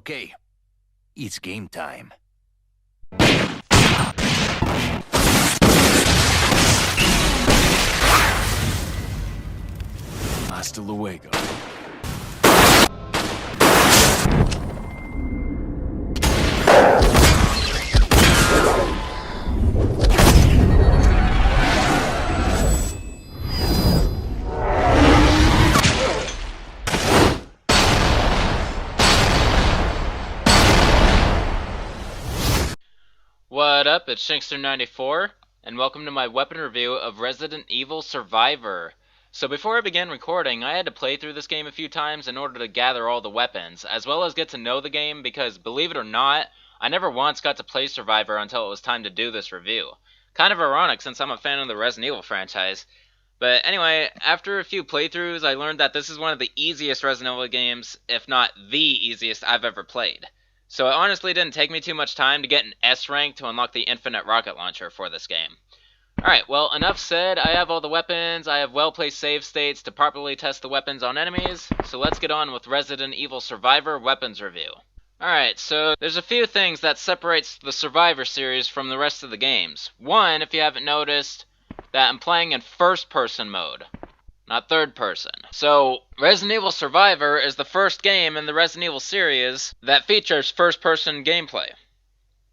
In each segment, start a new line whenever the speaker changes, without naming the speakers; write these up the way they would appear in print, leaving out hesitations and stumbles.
Okay, it's game time. Hasta luego.
What up, it's Shankster94, and welcome to my weapon review of Resident Evil Survivor. So before I began recording, I had to play through this game a few times in order to gather all the weapons, as well as get to know the game because, believe it or not, I never once got to play Survivor until it was time to do this review. Kind of ironic since I'm a fan of the Resident Evil franchise. But anyway, after a few playthroughs, I learned that this is one of the easiest Resident Evil games, if not the easiest I've ever played. So it honestly didn't take me too much time to get an S rank to unlock the infinite rocket launcher for this game. Alright, well, enough said. I have all the weapons, I have well-placed save states to properly test the weapons on enemies, so let's get on with Resident Evil Survivor weapons review. Alright, so there's a few things that separates the Survivor series from the rest of the games. One, if you haven't noticed, that I'm playing in first-person mode, not third person. So, Resident Evil Survivor is the first game in the Resident Evil series that features first-person gameplay.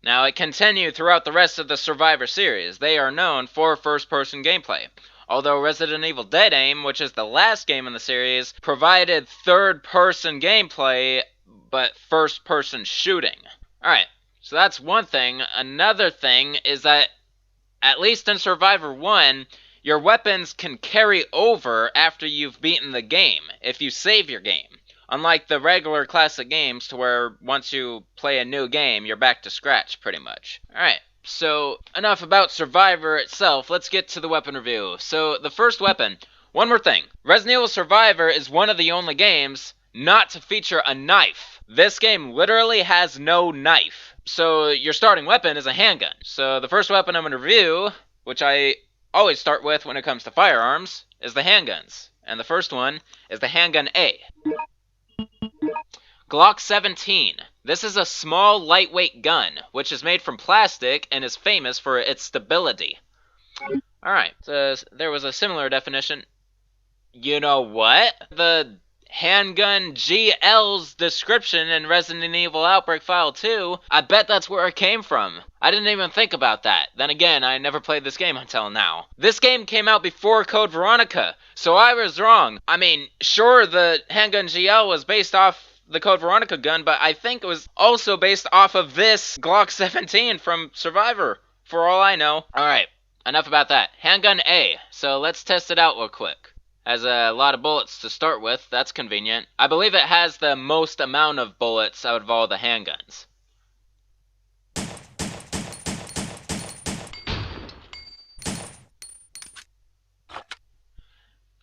Now, it continued throughout the rest of the Survivor series. They are known for first-person gameplay. Although Resident Evil Dead Aim, which is the last game in the series, provided third-person gameplay, but first-person shooting. Alright, so that's one thing. Another thing is that, at least in Survivor 1, your weapons can carry over after you've beaten the game, if you save your game. Unlike the regular classic games to where once you play a new game, you're back to scratch, pretty much. Alright, so enough about Survivor itself, let's get to the weapon review. So, the first weapon. One more thing. Resident Evil Survivor is one of the only games not to feature a knife. This game literally has no knife. So, your starting weapon is a handgun. So, the first weapon I'm going to review, which I always start with when it comes to firearms, is the handguns. And the first one is the Handgun A. Glock 17. This is a small, lightweight gun, which is made from plastic and is famous for its stability. Alright, so there was a similar definition. You know what? The Handgun GL's description in Resident Evil Outbreak File 2, I bet that's where it came from. I didn't even think about that. Then again, I never played this game until now. This game came out before Code Veronica, so I was wrong. I mean, sure, the Handgun GL was based off the Code Veronica gun, but I think it was also based off of this Glock 17 from Survivor, for all I know. Alright, enough about that. Handgun A, so let's test it out real quick. Has a lot of bullets to start with, that's convenient. I believe it has the most amount of bullets out of all the handguns.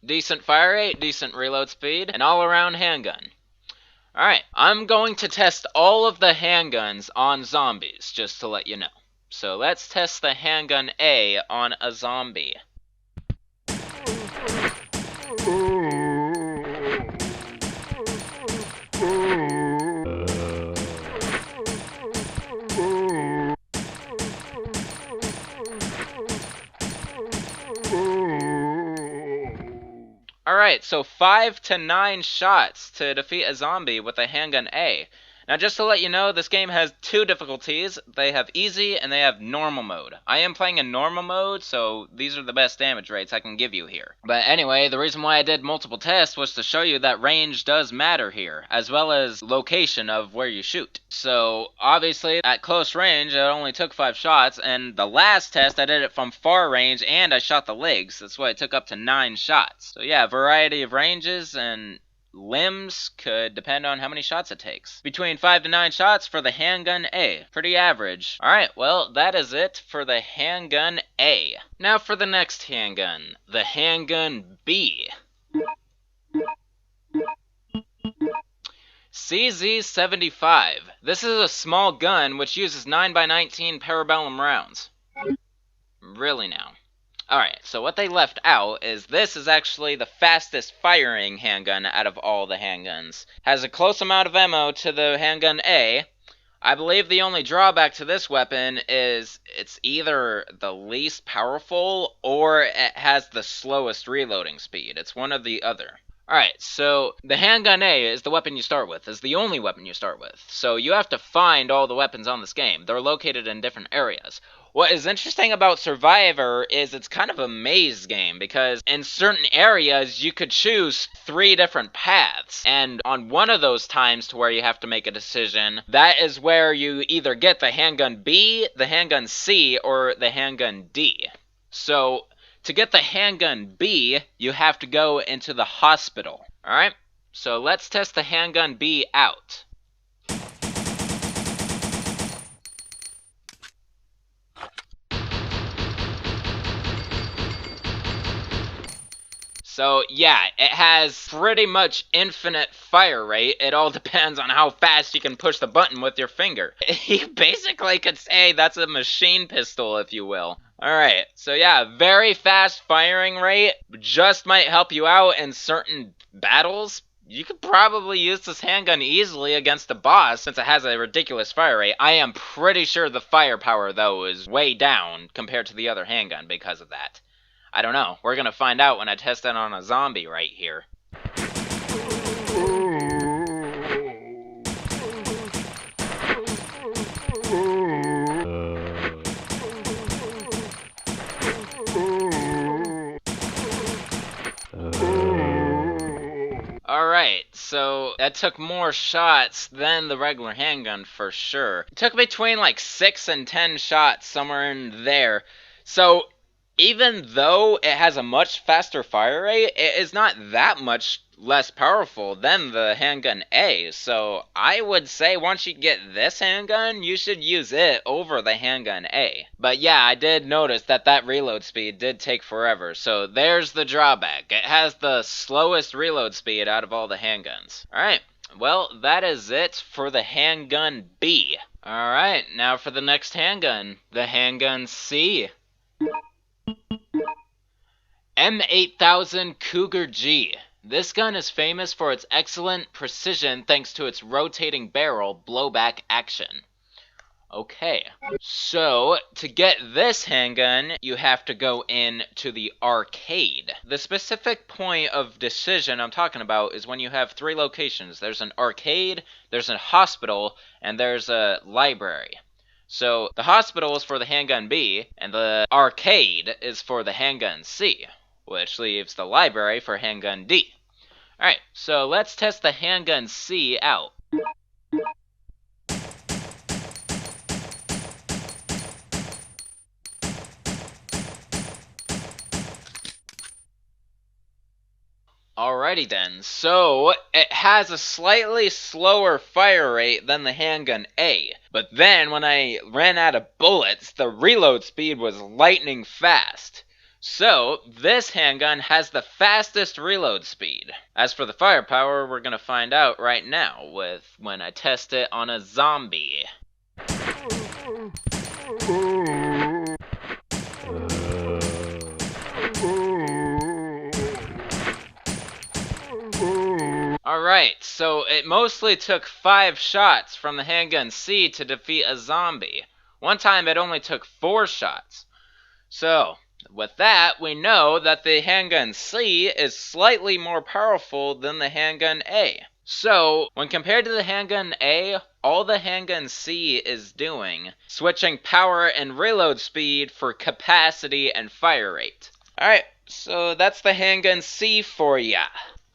Decent fire rate, decent reload speed, and all-around handgun. Alright, I'm going to test all of the handguns on zombies, just to let you know. So let's test the Handgun A on a zombie. Alright, so 5 to 9 shots to defeat a zombie with a Handgun A. Now just to let you know, this game has two difficulties. They have easy and they have normal mode. I am playing in normal mode, so these are the best damage rates I can give you here. But anyway, the reason why I did multiple tests was to show you that range does matter here, as well as location of where you shoot. So obviously at close range it only took 5 shots, and the last test I did it from far range and I shot the legs. That's why it took up to 9 shots. So yeah, variety of ranges and limbs could depend on how many shots it takes. Between 5 to 9 shots for the Handgun A. Pretty average. Alright, well, that is it for the Handgun A. Now for the next handgun, the Handgun B. CZ75. This is a small gun which uses 9x19 parabellum rounds. Really now. Alright, so what they left out is this is actually the fastest firing handgun out of all the handguns. Has a close amount of ammo to the Handgun A. I believe the only drawback to this weapon is it's either the least powerful or it has the slowest reloading speed. It's one or the other. Alright, so the Handgun A is the weapon you start with, is the only weapon you start with. So you have to find all the weapons on this game. They're located in different areas. What is interesting about Survivor is it's kind of a maze game, because in certain areas you could choose 3 different paths, and on one of those times to where you have to make a decision, that is where you either get the Handgun B, the Handgun C, or the Handgun D. So to get the Handgun B, you have to go into the hospital. Alright, so let's test the Handgun B out. So yeah, it has pretty much infinite fire rate. It all depends on how fast you can push the button with your finger. You basically could say that's a machine pistol, if you will. Alright, so yeah, very fast firing rate. Just might help you out in certain battles. You could probably use this handgun easily against a boss since it has a ridiculous fire rate. I am pretty sure the firepower, though, is way down compared to the other handgun because of that. I don't know. We're gonna find out when I test it on a zombie right here. Alright, so that took more shots than the regular handgun for sure. It took between like 6 and 10 shots, somewhere in there. So even though it has a much faster fire rate, it is not that much less powerful than the Handgun A. So I would say once you get this handgun, you should use it over the Handgun A. But yeah, I did notice that reload speed did take forever. So there's the drawback. It has the slowest reload speed out of all the handguns. Alright, well, that is it for the Handgun B. Alright, now for the next handgun, the Handgun C. M8000 Cougar G. This gun is famous for its excellent precision thanks to its rotating barrel blowback action. Okay, so to get this handgun, you have to go in to the arcade. The specific point of decision I'm talking about is when you have 3 locations. There's an arcade, there's a hospital, and there's a library. So the hospital is for the Handgun B, and the arcade is for the Handgun C, which leaves the library for Handgun D. Alright, so let's test the Handgun C out. Alrighty then, so it has a slightly slower fire rate than the Handgun A, but then when I ran out of bullets, the reload speed was lightning fast. So, this handgun has the fastest reload speed. As for the firepower, we're gonna find out right now when I test it on a zombie. Alright, so it mostly took 5 shots from the Handgun C to defeat a zombie. One time it only took 4 shots. So, with that, we know that the Handgun C is slightly more powerful than the Handgun A. So, when compared to the Handgun A, all the Handgun C is doing, switching power and reload speed for capacity and fire rate. Alright, so that's the Handgun C for ya.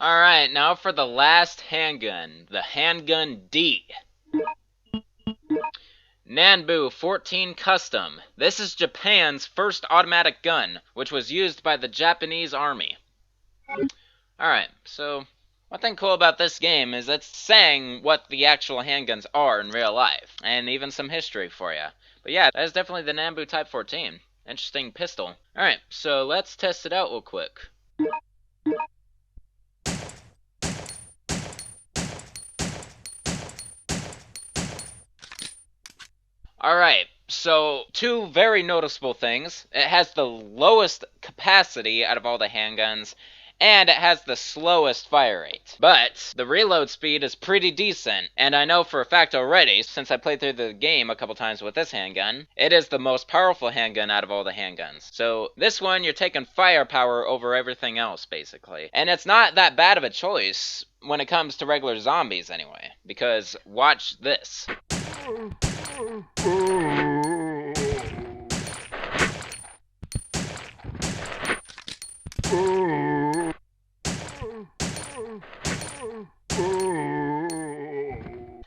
Alright, now for the last handgun, the Handgun D. Nambu 14 Custom. This is Japan's first automatic gun, which was used by the Japanese army. Alright, so one thing cool about this game is it's saying what the actual handguns are in real life, and even some history for you. But yeah, that is definitely the Nambu Type 14. Interesting pistol. Alright, so let's test it out real quick. Alright, So, two very noticeable things. It has the lowest capacity out of all the handguns, and it has the slowest fire rate. But the reload speed is pretty decent, and I know for a fact already, since I played through the game a couple times with this handgun, it is the most powerful handgun out of all the handguns. So this one, you're taking firepower over everything else, basically. And it's not that bad of a choice when it comes to regular zombies anyway, because watch this.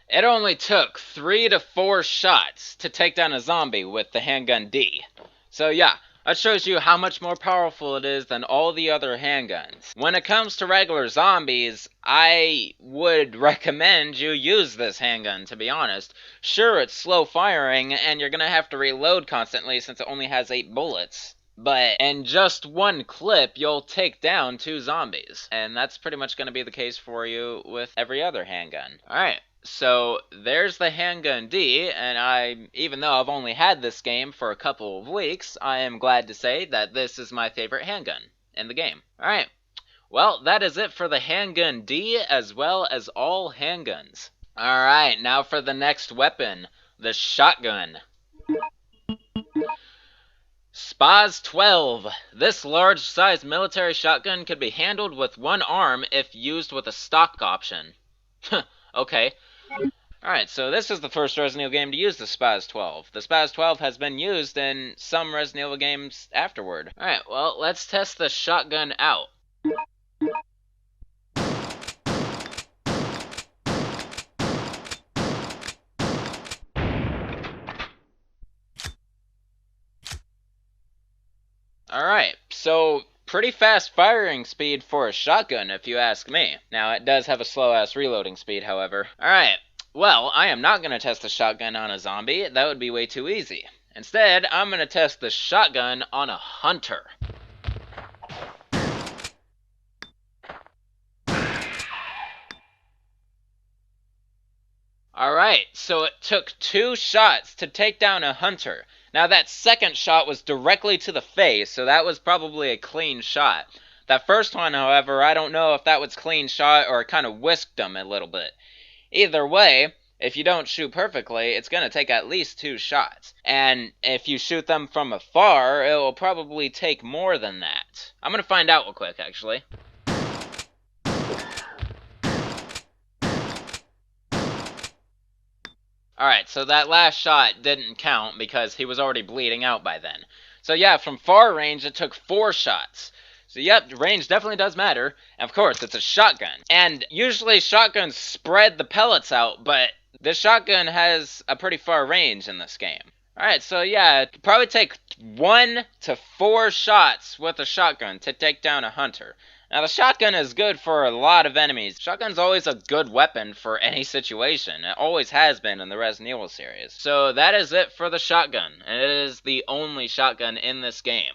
It only took 3 to 4 shots to take down a zombie with the Handgun D. So yeah, that shows you how much more powerful it is than all the other handguns. When it comes to regular zombies, I would recommend you use this handgun, to be honest. Sure, it's slow firing, and you're gonna have to reload constantly since it only has 8 bullets. But in just one clip, you'll take down 2 zombies. And that's pretty much going to be the case for you with every other handgun. Alright, so there's the Handgun D, and even though I've only had this game for a couple of weeks, I am glad to say that this is my favorite handgun in the game. Alright, well, that is it for the Handgun D as well as all handguns. Alright, now for the next weapon, the shotgun. SPAS 12. This large-sized military shotgun could be handled with one arm if used with a stock option. Okay. Alright, so this is the first Resident Evil game to use the SPAS 12. The SPAS 12 has been used in some Resident Evil games afterward. Alright, well, let's test the shotgun out. Alright, so pretty fast firing speed for a shotgun if you ask me. Now, it does have a slow-ass reloading speed, however. Alright, well, I am not going to test the shotgun on a zombie. That would be way too easy. Instead, I'm going to test the shotgun on a hunter. Alright, so it took 2 shots to take down a hunter. Now that second shot was directly to the face, so that was probably a clean shot. That first one, however, I don't know if that was clean shot or it kind of whisked him a little bit. Either way, if you don't shoot perfectly, it's going to take at least 2 shots. And if you shoot them from afar, it will probably take more than that. I'm going to find out real quick, actually. Alright, so that last shot didn't count because he was already bleeding out by then. So yeah, from far range it took 4 shots. So yep, range definitely does matter. And of course, it's a shotgun. And usually shotguns spread the pellets out, but this shotgun has a pretty far range in this game. Alright, so yeah, it could probably take 1 to 4 shots with a shotgun to take down a hunter. Now, the shotgun is good for a lot of enemies. Shotgun's always a good weapon for any situation. It always has been in the Resident Evil series. So that is it for the shotgun, and it is the only shotgun in this game.